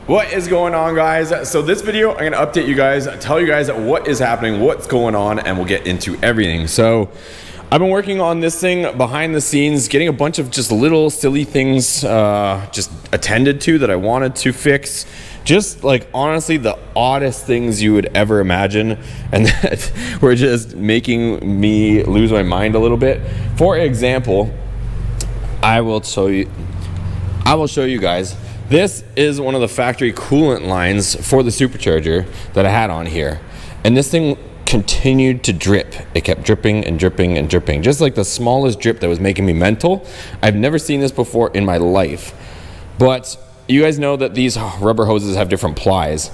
What is going on, guys? So this video, I'm gonna update you guys, tell you guys what is happening, what's going on, and we'll get into everything. So I've been working on this thing behind the scenes, getting a bunch of just little silly things just attended to that I wanted to fix. Just like honestly the oddest things you would ever imagine, and that were just making me lose my mind a little bit. For example, I will show you guys. This is one of the factory coolant lines for the supercharger that I had on here. And this thing continued to drip. It kept dripping and dripping and dripping. Just like the smallest drip that was making me mental. I've never seen this before in my life. But you guys know that these rubber hoses have different plies.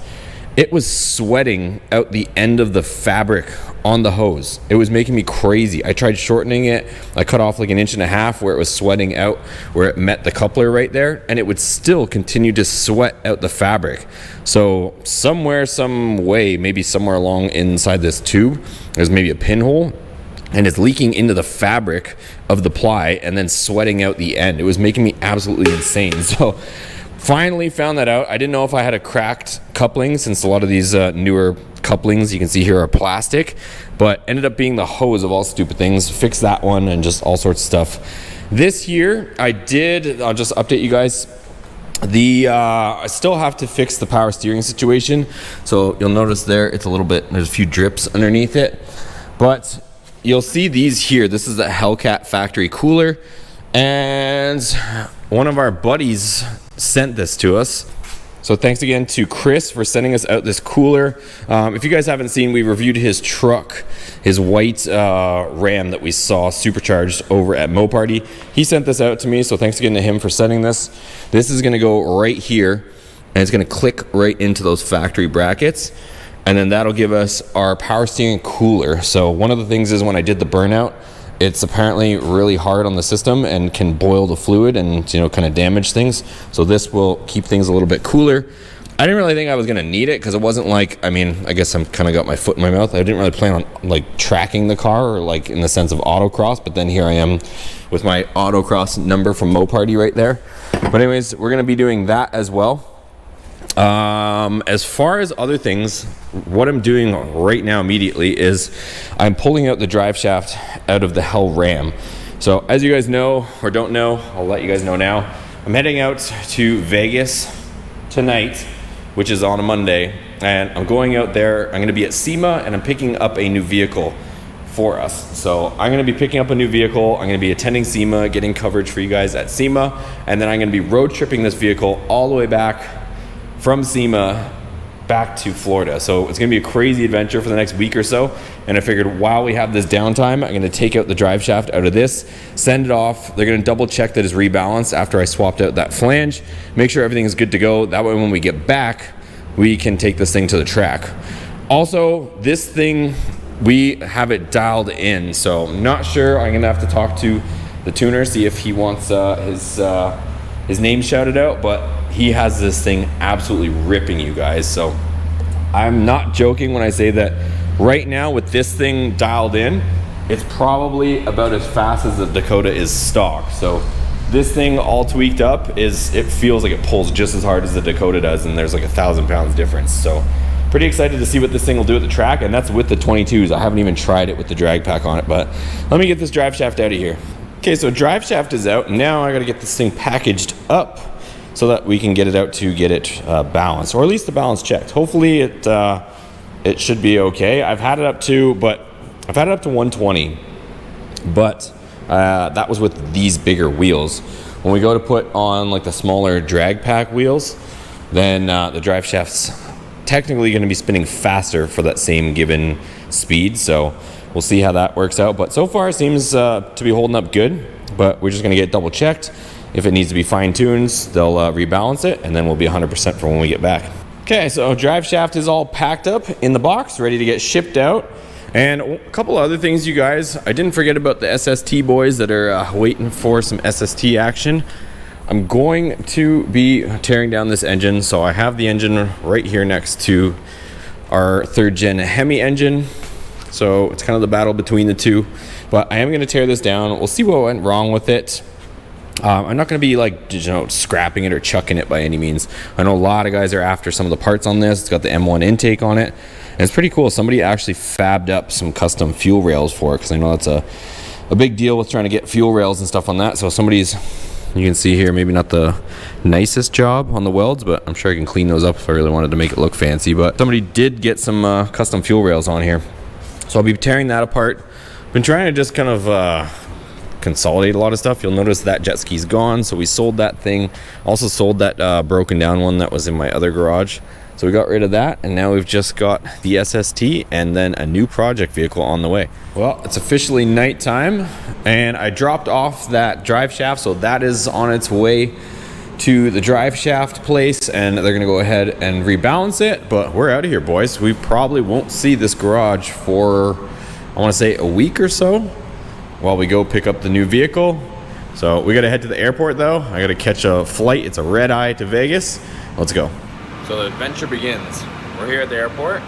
It was sweating out the end of the fabric on the hose. It was making me crazy. I tried shortening it. I cut off like 1.5 inches where it was sweating out, where it met the coupler right there, and it would still continue to sweat out the fabric. So somewhere, some way, maybe somewhere along inside this tube, there's maybe a pinhole, and it's leaking into the fabric of the ply and then sweating out the end. It was making me absolutely insane. So finally found that out. I didn't know if I had a cracked coupling, since a lot of these newer couplings you can see here are plastic, but ended up being the hose of all stupid things. Fixed that one and just all sorts of stuff. This year I'll just update you guys. I still have to fix the power steering situation. So you'll notice there, it's a little bit, there's a few drips underneath it, but you'll see these here. This is the Hellcat factory cooler, and one of our buddies sent this to us. So thanks again to Chris for sending us out this cooler. If you guys haven't seen, we reviewed his truck, his white Ram that we saw supercharged over at Mo Party. He sent this out to me, so thanks again to him for sending this. This is gonna go right here, and it's gonna click right into those factory brackets, and then that'll give us our power steering cooler. So one of the things is when I did the burnout, it's apparently really hard on the system and can boil the fluid and, you know, kind of damage things. So this will keep things a little bit cooler. I didn't really think I was going to need it because it wasn't like, I mean, I guess I'm kind of got my foot in my mouth. I didn't really plan on like tracking the car or like in the sense of autocross, but then here I am with my autocross number from Mo Party right there. But anyways, we're going to be doing that as well. As far as other things, what I'm doing right now immediately is I'm pulling out the drive shaft out of the Hell Ram. So as you guys know or don't know, I'll let you guys know now. I'm heading out to Vegas tonight, which is on a Monday, and I'm going out there. I'm going to be at SEMA, and I'm picking up a new vehicle for us. So I'm going to be picking up a new vehicle. I'm going to be attending SEMA, getting coverage for you guys at SEMA, and then I'm going to be road tripping this vehicle all the way back from SEMA back to Florida. So it's gonna be a crazy adventure for the next week or so. And I figured while we have this downtime, I'm gonna take out the drive shaft out of this, send it off. They're gonna double check that it's rebalanced after I swapped out that flange, make sure everything is good to go. That way when we get back, we can take this thing to the track. Also, this thing, we have it dialed in. So I'm not sure, I'm gonna have to talk to the tuner, see if he wants his name shouted out, but he has this thing absolutely ripping, you guys. So I'm not joking when I say that right now with this thing dialed in, it's probably about as fast as the Dakota is stock. So this thing all tweaked up it feels like it pulls just as hard as the Dakota does, and there's like 1,000 pounds difference. So pretty excited to see what this thing will do at the track, and that's with the 22s. I haven't even tried it with the drag pack on it, but let me get this drive shaft out of here. Okay, so drive shaft is out. Now I gotta get this thing packaged up so that we can get it out to get it balanced, or at least the balance checked. Hopefully it should be okay. I've had it up to 120, but that was with these bigger wheels. When we go to put on like the smaller drag pack wheels, then the drive shaft's technically going to be spinning faster for that same given speed. So we'll see how that works out. But so far it seems to be holding up good, but we're just going to get double checked. If it needs to be fine-tuned, they'll rebalance it, and then we'll be 100% for when we get back. Okay, so drive shaft is all packed up in the box, ready to get shipped out. And a couple other things, you guys. I didn't forget about the SST boys that are waiting for some SST action. I'm going to be tearing down this engine. So I have the engine right here next to our 3rd gen Hemi engine. So it's kind of the battle between the two. But I am going to tear this down. We'll see what went wrong with it. I'm not going to be like, scrapping it or chucking it by any means. I know a lot of guys are after some of the parts on this. It's got the M1 intake on it, and it's pretty cool. Somebody actually fabbed up some custom fuel rails for it, because I know that's a big deal with trying to get fuel rails and stuff on that. So somebody's, you can see here, maybe not the nicest job on the welds, but I'm sure I can clean those up if I really wanted to make it look fancy. But somebody did get some custom fuel rails on here, so I'll be tearing that apart. Been trying to just kind of consolidate a lot of stuff. You'll notice that jet ski's gone, so we sold that thing. Also sold that broken down one that was in my other garage, so we got rid of that, and now we've just got the SST and then a new project vehicle on the way. Well, it's officially nighttime, and I dropped off that drive shaft, so that is on its way to the drive shaft place, and they're gonna go ahead and rebalance it. But we're out of here, boys. We probably won't see this garage for, I want to say, a week or so while we go pick up the new vehicle. So we gotta head to the airport though. I gotta catch a flight. It's a red eye to Vegas. Let's go. So the adventure begins. We're here at the airport.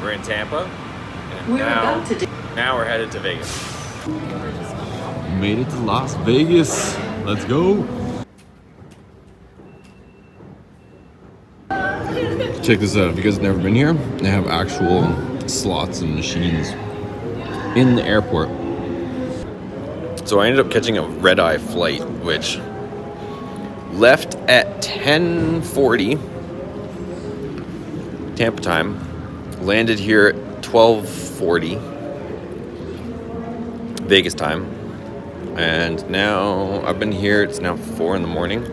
We're in Tampa, and now we're headed to Vegas. Made it to Las Vegas. Let's go. Check this out. If you guys have never been here, they have actual slots and machines in the airport. So I ended up catching a red-eye flight, which left at 10:40 Tampa time, landed here at 12:40 Vegas time, and now I've been here. It's now 4 in the morning.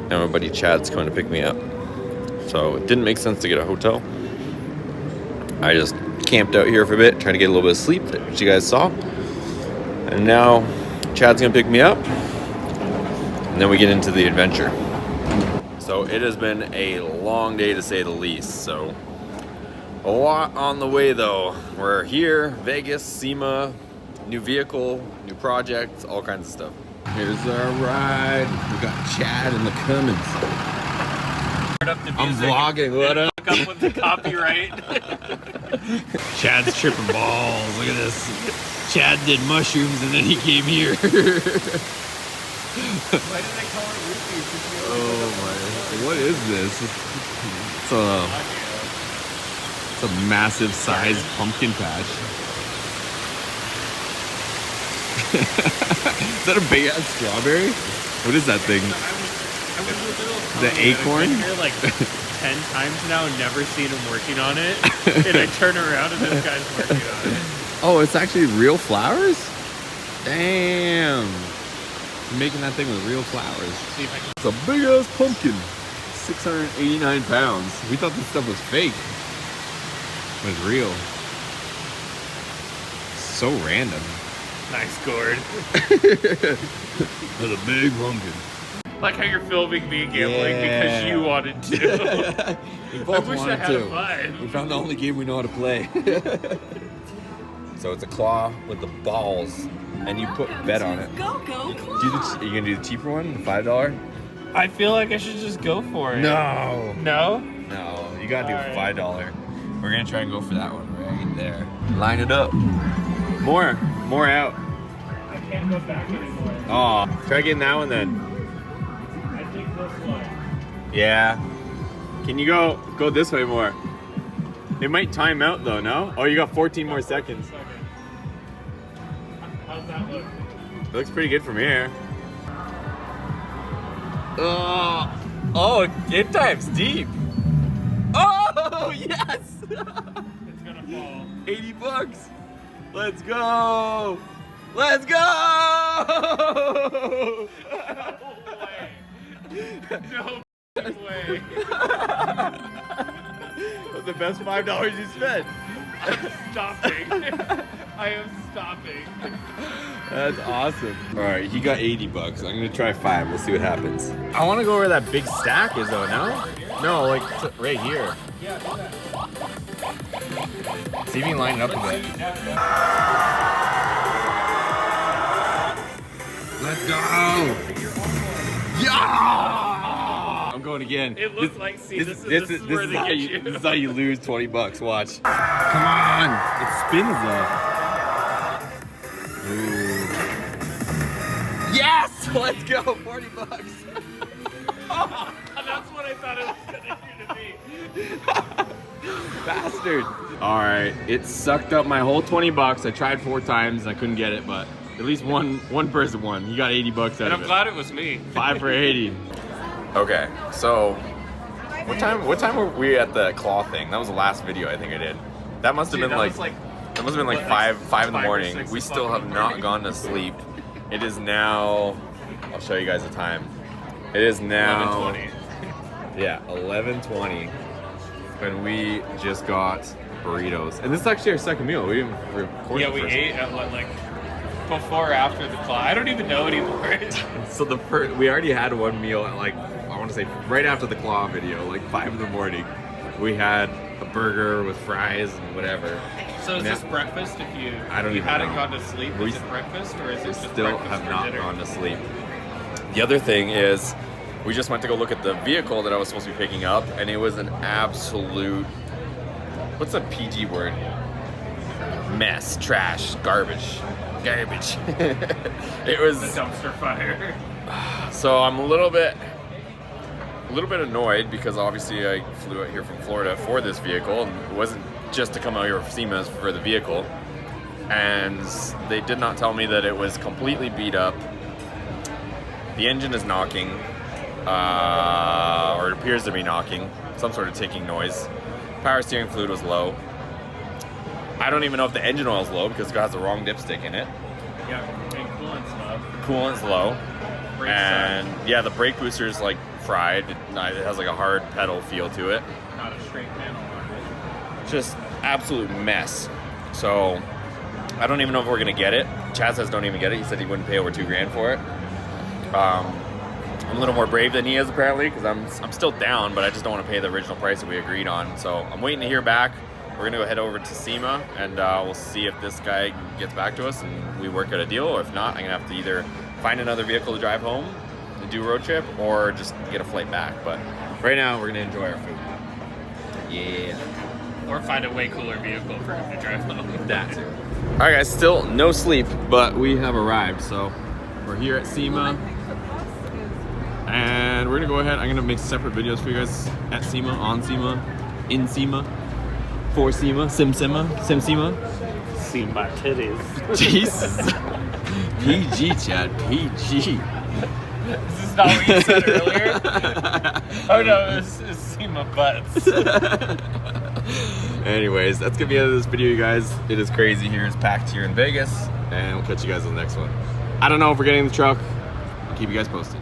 Now my buddy Chad's coming to pick me up. So it didn't make sense to get a hotel. I just camped out here for a bit, trying to get a little bit of sleep, which you guys saw. And now Chad's gonna pick me up, and then we get into the adventure. So it has been a long day to say the least. So a lot on the way though. We're here, Vegas, SEMA, new vehicle, new project, all kinds of stuff. Here's our ride. We got Chad in the Cummins. I'm vlogging, what up? Look up with the copyright. Chad's tripping balls. Look at this. Chad did mushrooms and then he came here. Why did they call it roofies? Oh my, what is this? It's a massive sized pumpkin patch. Is that a big ass strawberry? What is that thing? The acorn? I've been here like 10 times now and never seen him working on it. And I turn around and this guy's working on it. Oh, it's actually real flowers? Damn. I'm making that thing with real flowers. See if I can... It's a big ass pumpkin. 689 pounds. We thought this stuff was fake. But it's real. So random. Nice gourd. That's a big pumpkin. Like how you're filming me gambling because you wanted to. We both I wish wanted I had to. a fun. We found the only game we know how to play. So it's a claw with the balls, and you put bet on it. Go, go, Claw. Are you gonna do the cheaper one, the $5? I feel like I should just go for it. No. No? No, you gotta do All right. $5. We're gonna try and go for that one right there. Line it up. More out. I can't go back anymore. Oh, try getting that one then. I think this one. Yeah. Can you go this way more? It might time out though, no? Oh, you got 14 more seconds. How's that look? It looks pretty good from here. Oh, it times deep. Oh, yes! It's gonna fall. $80. Let's go! Let's go! No way. That's the best $5 you spent. I'm stopping. I am stopping. That's awesome. All right, he got $80. I'm gonna try 5. We'll see what happens. I want to go where that big stack is, though. No, no, like right here. See if you can line it up a bit. Let's go! Yeah! I'm going again. It looks like, see, this is where they how get you, you. this is how you lose $20. Watch. Come on! It spins though. Ooh. Yes! So let's go, 40 bucks. That's what I thought it was gonna do to me. Bastard. All right, it sucked up my whole 20 bucks. I tried 4 times and I couldn't get it, but at least one person won. He got 80 bucks out And of I'm it. glad it was me. 5 for 80. Okay, so what time were we at the claw thing? That was the last video I think I did. That must have Dude, been that like, was like that must have been like what, 5 in the 5 or morning. 6 We still o'clock have in the not morning. gone to sleep. It is now, I'll show you guys the time. It is now 11:20. Yeah, 11:20, and we just got burritos. And this is actually our second meal. We didn't record Yeah, the we first ate at like before or after the claw. I don't even know anymore. one. So we already had one meal at like, I want to say right after the claw video, like 5 in the morning. We had a burger with fries and whatever. So is Yeah. this breakfast if you I don't you even hadn't know. gone to sleep? We Is it breakfast or is it We just still breakfast have for not dinner? gone to sleep. The other thing is, we just went to go look at the vehicle that I was supposed to be picking up, and it was an absolute, what's a PG word? Mess, trash, garbage. It The was, dumpster fire. so I'm a little bit annoyed because obviously I flew out here from Florida for this vehicle, and it wasn't just to come out here for SEMA for the vehicle. And they did not tell me that it was completely beat up. The engine is knocking, or it appears to be knocking, some sort of ticking noise. Power steering fluid was low. I don't even know if the engine oil is low because it has the wrong dipstick in it. Yeah, and coolant's low. Coolant's low. Brakes And yeah, the brake booster is like fried. It has like a hard pedal feel to it. not a straight panel on it. Just absolute mess. So I don't even know if we're gonna get it. Chad says don't even get it. He said he wouldn't pay over $2,000 for it. I'm a little more brave than he is apparently because I'm still down, but I just don't want to pay the original price that we agreed on. So I'm waiting to hear back. We're gonna go head over to SEMA and we'll see if this guy gets back to us and we work out a deal, or if not, I'm gonna have to either find another vehicle to drive home and do a road trip, or just get a flight back. But right now we're gonna enjoy our food. Yeah. Or find a way cooler vehicle for him to drive home. That too. All right, guys. Still no sleep, but we have arrived. So we're here at SEMA, and we're gonna go ahead. I'm gonna make separate videos for you guys at SEMA, on SEMA, in SEMA, for SEMA, SEMA. See my titties. Jesus. PG, Chad. PG. This is not what you said earlier. Oh no, this is see my butts. Anyways, that's gonna be the end of this video, you guys. It is crazy here. It's packed here in Vegas, and we'll catch you guys on the next one. I don't know if we're getting the truck. I'll keep you guys posted.